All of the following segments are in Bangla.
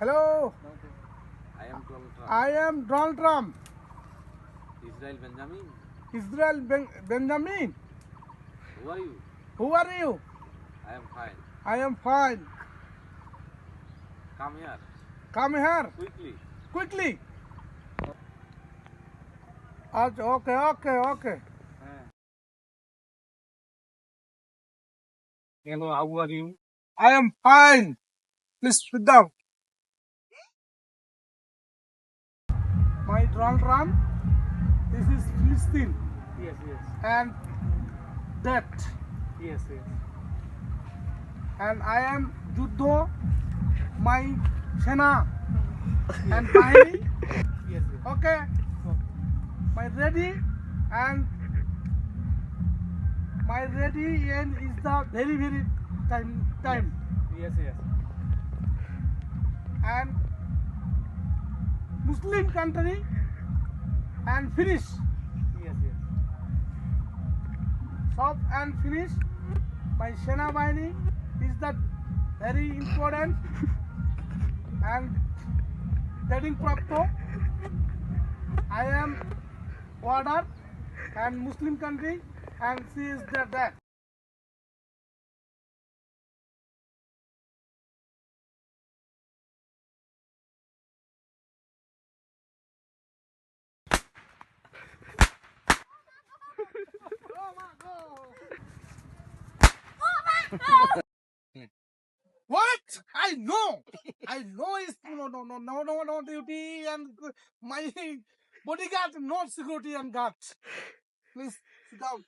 Hello, I am Donald Trump. I am Donald Trump. Israel Benjamin. Israel Benjamin. Who are you? Who are you? I am fine. I am fine. Come here. Come here Quickly. quickly. Okay. Hello, how are you? I am fine. Please sit down. My Donald Trump. This is Philistine Yes. and that. Yes. And I am Juddho, my Sena and Bahini. Yes. Okay. My ready and is the very time Yes. and Muslim country and finish Yes. stop and finish. My Sena Bahini is the very important and trading prapto. I am border and Muslim country and she is that. What? I know it's no duty and my bodyguard, not security and guard. Please sit down.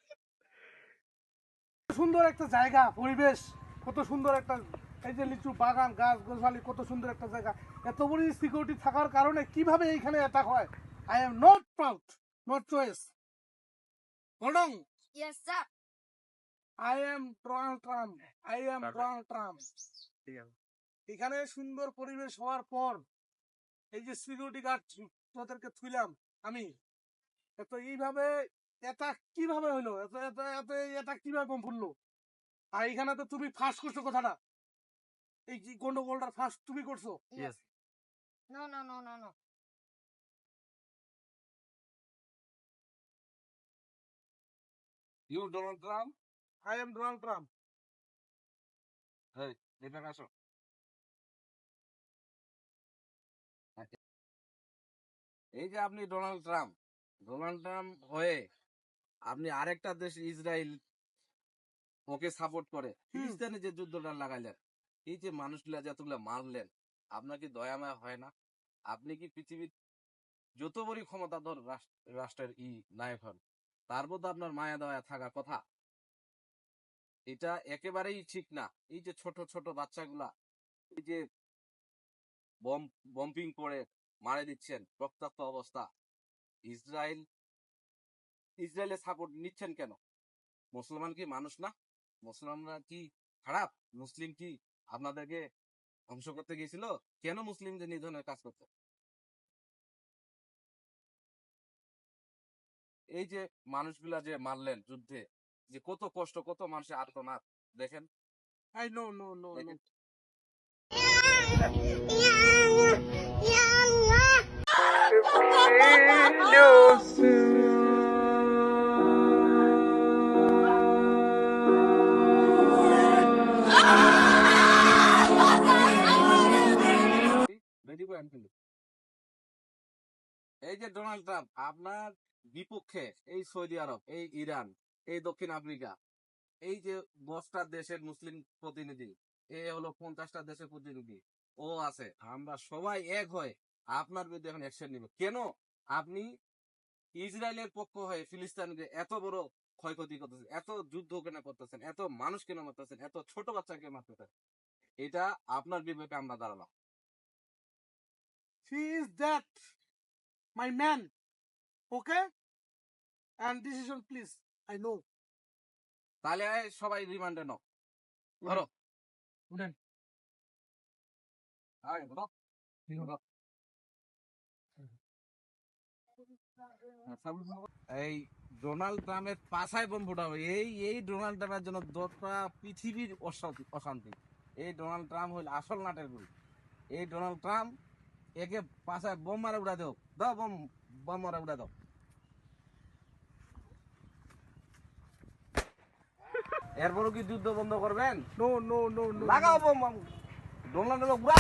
সুন্দর একটা জায়গা, পরিবেশ কত সুন্দর একটা, এই যে লিচু বাগান, গাছ গোছালি, কত সুন্দর একটা জায়গা। এত বড় সিকিউরিটি থাকার কারণে কিভাবে এইখানে অ্যাটাক হয়? I am not proud, not choice. গডং, Yes, sir. I am Donald Trump, এখানে সুন্দর পরিবেশ হওয়ার পর এই যে সিকিউরিটি গার্ড তোদেরকে থুইলাম আমি, এত এইভাবে এটা কিভাবে হইলো? এটা কিভাবে কম ফুললো? আর এখানে তো তুমি ফার্স্ট করছো কথাটা, এই যে গন্ডগোলটা ফার্স্ট তুমি করছো। Yes. No. You Donald Trump? I am Donald Trump. Hey, এখানে আসো। এই যে আপনি ডোনাল্ড ট্রাম্প হয়ে আপনি আরেকটা দেশ ইসরায়েল ওকে সাপোর্ট করে ফিলিস্তিনে যে যুদ্ধটা লাগাইলেন, এই যে মানুষগুলা যতগুলা মারলেন, আপনার কি দয়া মায়া হয় না? আপনি কি পৃথিবীর যত বড় ক্ষমতাধর রাষ্ট্রের নায়ক হন, তার মধ্যে আপনার মায়া দয়া থাকার কথা? এটা একেবারেই ঠিক না। এই যে ছোট ছোট বাচ্চাগুলা এই যে বম্পিং করে মারে দিচ্ছেন, রক্তাক্ত অবস্থা। ইসরায়েলের সাপোর্ট নিচ্ছেন কেন? মুসলমান কি মানুষ না? মুসলমানরা কি খারাপ? মুসলিম কি আপনাদেরকে ধ্বংস করতে গিয়েছিল? কেন মুসলিমদের নিধনের কাজ করতে? এই যে মানুষগুলা যে মারলেন যুদ্ধে, যে কত কষ্ট, কত মানুষের আর্তনাদ দেখেন। আই নো দেখেন। এই যে ডোনাল্ড ট্রাম্প আপনার বিপক্ষে এই সৌদি আরব, এই ইরান, এই দক্ষিণ আফ্রিকা, এই যে 10টা দেশের মুসলিম প্রতিনিধি, এ হলো 50টা দেশের প্রতিনিধি, ও আছে, আমরা সবাই এক হয়ে আপনার বিরুদ্ধে এখন অ্যাকশন নিব। কেন আপনি ইসরায়েলের পক্ষ হয়ে ফিলিস্তিনকে এত বড় ক্ষয়ক্ষতি করতেছেন, এত যুদ্ধ কেন করতেছেন, এত মানুষ কেন মারতেছেন, এত ছোট বাচ্চাকে মারতেছেন? এটা আপনার বিবেকে আমরা দাঁড়ালাম। She is that, my man. Okay? And decision please. I know. তাহলে সবাই রিমান্ডে নাও। ধরো। উঠেন। এই ডোনাল্ড ট্রাম্পের পাছায় বোম ফুটাবো। এই ডোনাল্ড ট্রাম্পের জন্য 10টা পৃথিবীর অশান্তি। এই ডোনাল্ড ট্রাম্প হইল আসল নাটের গুরু। এই ডোনাল্ড ট্রাম্প একে পাশায় বোম মারে উড়া দাও, দাও বোম, বোম মারে উড়া দাও। এরপরও কি যুদ্ধ বন্ধ করবেন? নো নো নো নো লাগাও বোম, ডোনাল্ড উড়া।